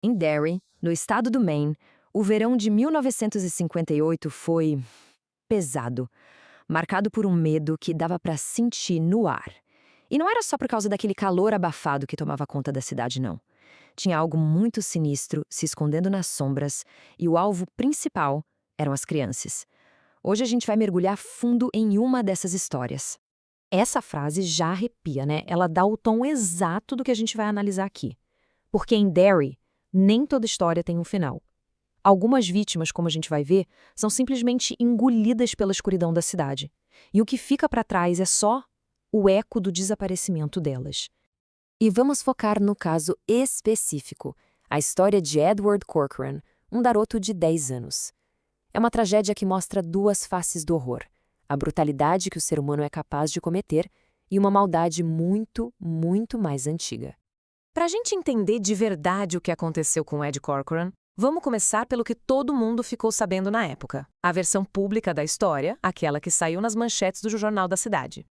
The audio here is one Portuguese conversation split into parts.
Em Derry, no estado do Maine, o verão de 1958 foi pesado, marcado por um medo que dava para sentir no ar. E não era só por causa daquele calor abafado que tomava conta da cidade, não. Tinha algo muito sinistro se escondendo nas sombras, e o alvo principal eram as crianças. Hoje a gente vai mergulhar fundo em uma dessas histórias. Essa frase já arrepia, né? Ela dá o tom exato do que a gente vai analisar aqui. Porque em Derry, nem toda história tem um final. Algumas vítimas, como a gente vai ver, são simplesmente engolidas pela escuridão da cidade. E o que fica para trás é só o eco do desaparecimento delas. E vamos focar no caso específico, a história de Edward Corcoran, um garoto de 10 anos. É uma tragédia que mostra duas faces do horror: a brutalidade que o ser humano é capaz de cometer e uma maldade muito, muito mais antiga. Para a gente entender de verdade o que aconteceu com Ed Corcoran, vamos começar pelo que todo mundo ficou sabendo na época. A versão pública da história, aquela que saiu nas manchetes do jornal da cidade.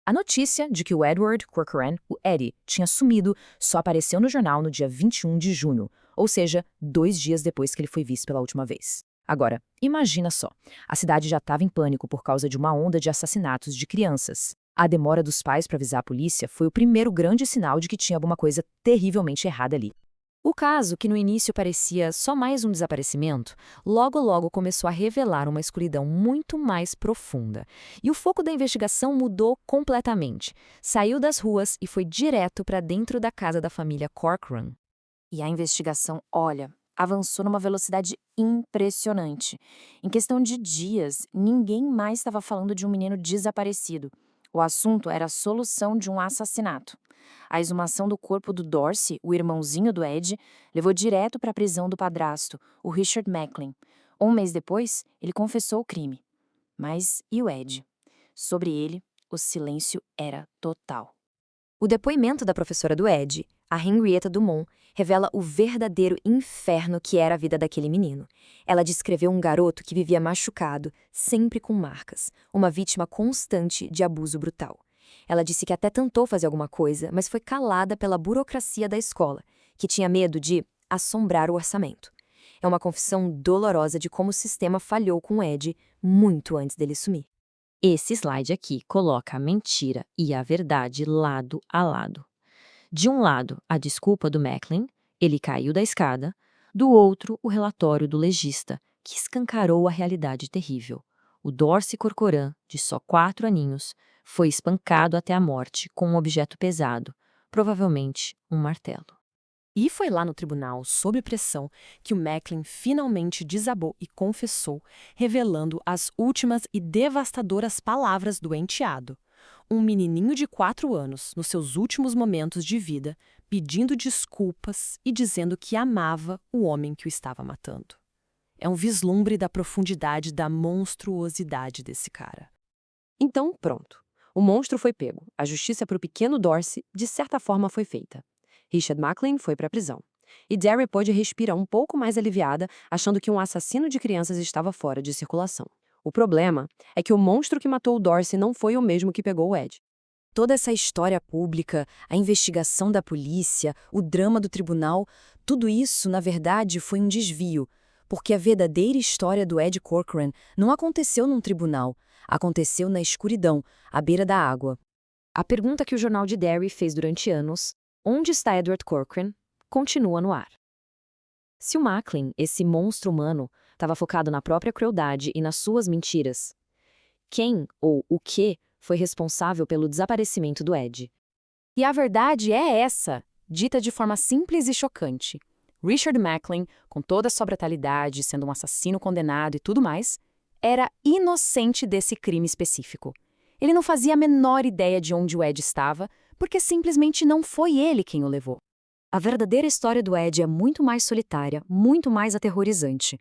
A notícia de que o Edward Corcoran, o Eddie, tinha sumido só apareceu no jornal no dia 21 de junho, ou seja, 2 dias depois que ele foi visto pela última vez. Agora, imagina só, a cidade já estava em pânico por causa de uma onda de assassinatos de crianças. A demora dos pais para avisar a polícia foi o primeiro grande sinal de que tinha alguma coisa terrivelmente errada ali. O caso, que no início parecia só mais um desaparecimento, logo começou a revelar uma escuridão muito mais profunda. E o foco da investigação mudou completamente. Saiu das ruas e foi direto para dentro da casa da família Corcoran. E a investigação, olha, avançou numa velocidade impressionante. Em questão de dias, ninguém mais estava falando de um menino desaparecido. O assunto era a solução de um assassinato. A exumação do corpo do Dorsey, o irmãozinho do Ed, levou direto para a prisão do padrasto, o Richard Macklin. Um mês depois, ele confessou o crime. Mas e o Ed? Sobre ele, o silêncio era total. O depoimento da professora do Ed, a Henrietta Dumont, revela o verdadeiro inferno que era a vida daquele menino. Ela descreveu um garoto que vivia machucado, sempre com marcas, uma vítima constante de abuso brutal. Ela disse que até tentou fazer alguma coisa, mas foi calada pela burocracia da escola, que tinha medo de assombrar o orçamento. É uma confissão dolorosa de como o sistema falhou com o Ed muito antes dele sumir. Esse slide aqui coloca a mentira e a verdade lado a lado. De um lado, a desculpa do Macklin, ele caiu da escada. Do outro, o relatório do legista, que escancarou a realidade terrível. O Dorsey Corcoran, de só 4 aninhos, foi espancado até a morte com um objeto pesado, provavelmente um martelo. E foi lá no tribunal, sob pressão, que o Macklin finalmente desabou e confessou, revelando as últimas e devastadoras palavras do enteado. Um menininho de 4 anos, nos seus últimos momentos de vida, pedindo desculpas e dizendo que amava o homem que o estava matando. É um vislumbre da profundidade da monstruosidade desse cara. Então, pronto. O monstro foi pego. A justiça para o pequeno Dorsey, de certa forma, foi feita. Richard Macklin foi para a prisão. E Derry pôde respirar um pouco mais aliviada, achando que um assassino de crianças estava fora de circulação. O problema é que o monstro que matou o Dorsey não foi o mesmo que pegou o Ed. Toda essa história pública, a investigação da polícia, o drama do tribunal, tudo isso, na verdade, foi um desvio, porque a verdadeira história do Ed Corcoran não aconteceu num tribunal, aconteceu na escuridão, à beira da água. A pergunta que o jornal de Derry fez durante anos, onde está Edward Corcoran, continua no ar. Se o Macklin, esse monstro humano, estava focado na própria crueldade e nas suas mentiras, quem ou o que foi responsável pelo desaparecimento do Ed? E a verdade é essa, dita de forma simples e chocante. Richard Macklin, com toda a sua brutalidade, sendo um assassino condenado e tudo mais, era inocente desse crime específico. Ele não fazia a menor ideia de onde o Ed estava, porque simplesmente não foi ele quem o levou. A verdadeira história do Ed é muito mais solitária, muito mais aterrorizante.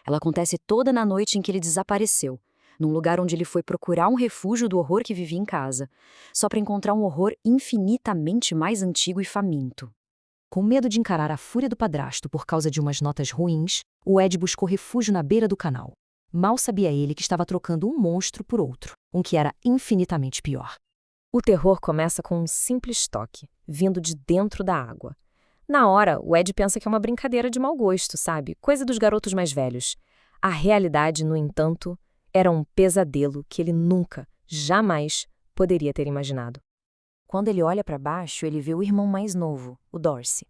Ela acontece toda na noite em que ele desapareceu, num lugar onde ele foi procurar um refúgio do horror que vivia em casa, só para encontrar um horror infinitamente mais antigo e faminto. Com medo de encarar a fúria do padrasto por causa de umas notas ruins, o Ed buscou refúgio na beira do canal. Mal sabia ele que estava trocando um monstro por outro, um que era infinitamente pior. O terror começa com um simples toque, vindo de dentro da água. Na hora, o Ed pensa que é uma brincadeira de mau gosto, sabe? Coisa dos garotos mais velhos. A realidade, no entanto, era um pesadelo que ele nunca, jamais, poderia ter imaginado. Quando ele olha para baixo, ele vê o irmão mais novo, o Dorsey.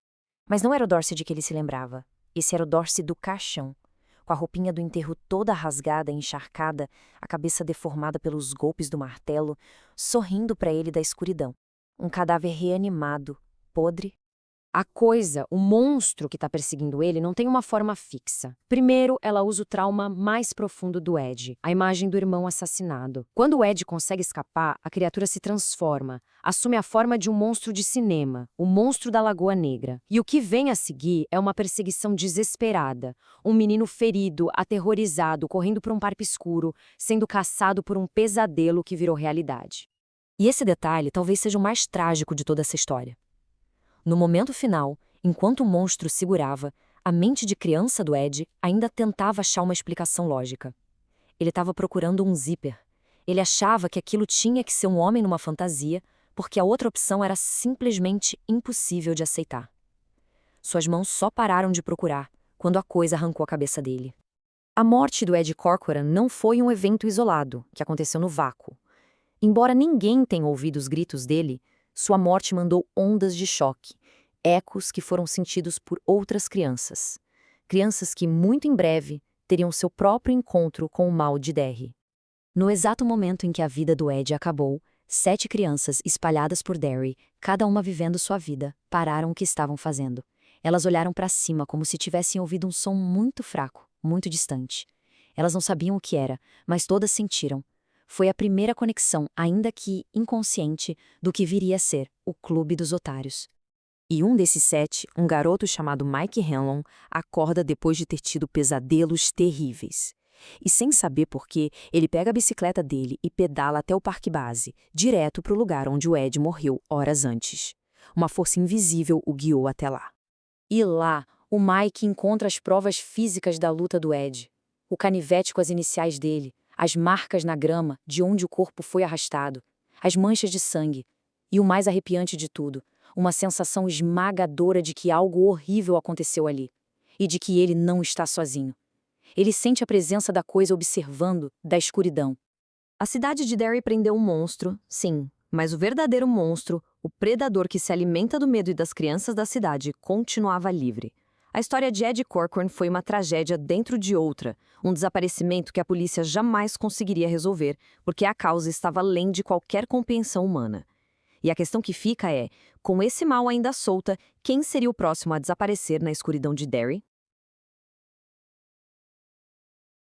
Mas não era o Dorsey de que ele se lembrava. Esse era o Dorsey do caixão, com a roupinha do enterro toda rasgada e encharcada, a cabeça deformada pelos golpes do martelo, sorrindo para ele da escuridão. Um cadáver reanimado, podre. A coisa, o monstro que está perseguindo ele, não tem uma forma fixa. Primeiro, ela usa o trauma mais profundo do Ed, a imagem do irmão assassinado. Quando o Ed consegue escapar, a criatura se transforma, assume a forma de um monstro de cinema, o monstro da Lagoa Negra. E o que vem a seguir é uma perseguição desesperada. Um menino ferido, aterrorizado, correndo por um parque escuro, sendo caçado por um pesadelo que virou realidade. E esse detalhe talvez seja o mais trágico de toda essa história. No momento final, enquanto o monstro segurava, a mente de criança do Ed ainda tentava achar uma explicação lógica. Ele estava procurando um zíper. Ele achava que aquilo tinha que ser um homem numa fantasia, porque a outra opção era simplesmente impossível de aceitar. Suas mãos só pararam de procurar quando a coisa arrancou a cabeça dele. A morte do Ed Corcoran não foi um evento isolado, que aconteceu no vácuo. Embora ninguém tenha ouvido os gritos dele, sua morte mandou ondas de choque, ecos que foram sentidos por outras crianças. Crianças que, muito em breve, teriam seu próprio encontro com o mal de Derry. No exato momento em que a vida do Ed acabou, 7 crianças espalhadas por Derry, cada uma vivendo sua vida, pararam o que estavam fazendo. Elas olharam para cima como se tivessem ouvido um som muito fraco, muito distante. Elas não sabiam o que era, mas todas sentiram. Foi a primeira conexão, ainda que inconsciente, do que viria a ser o Clube dos Otários. E um desses 7, um garoto chamado Mike Hanlon, acorda depois de ter tido pesadelos terríveis. E sem saber por quê, ele pega a bicicleta dele e pedala até o parque base, direto para o lugar onde o Ed morreu horas antes. Uma força invisível o guiou até lá. E lá, o Mike encontra as provas físicas da luta do Ed. O canivete com as iniciais dele, as marcas na grama de onde o corpo foi arrastado, as manchas de sangue. E o mais arrepiante de tudo, uma sensação esmagadora de que algo horrível aconteceu ali. E de que ele não está sozinho. Ele sente a presença da coisa observando, da escuridão. A cidade de Derry prendeu um monstro, sim, mas o verdadeiro monstro, o predador que se alimenta do medo e das crianças da cidade, continuava livre. A história de Ed Corcoran foi uma tragédia dentro de outra, um desaparecimento que a polícia jamais conseguiria resolver, porque a causa estava além de qualquer compreensão humana. E a questão que fica é, com esse mal ainda solta, quem seria o próximo a desaparecer na escuridão de Derry?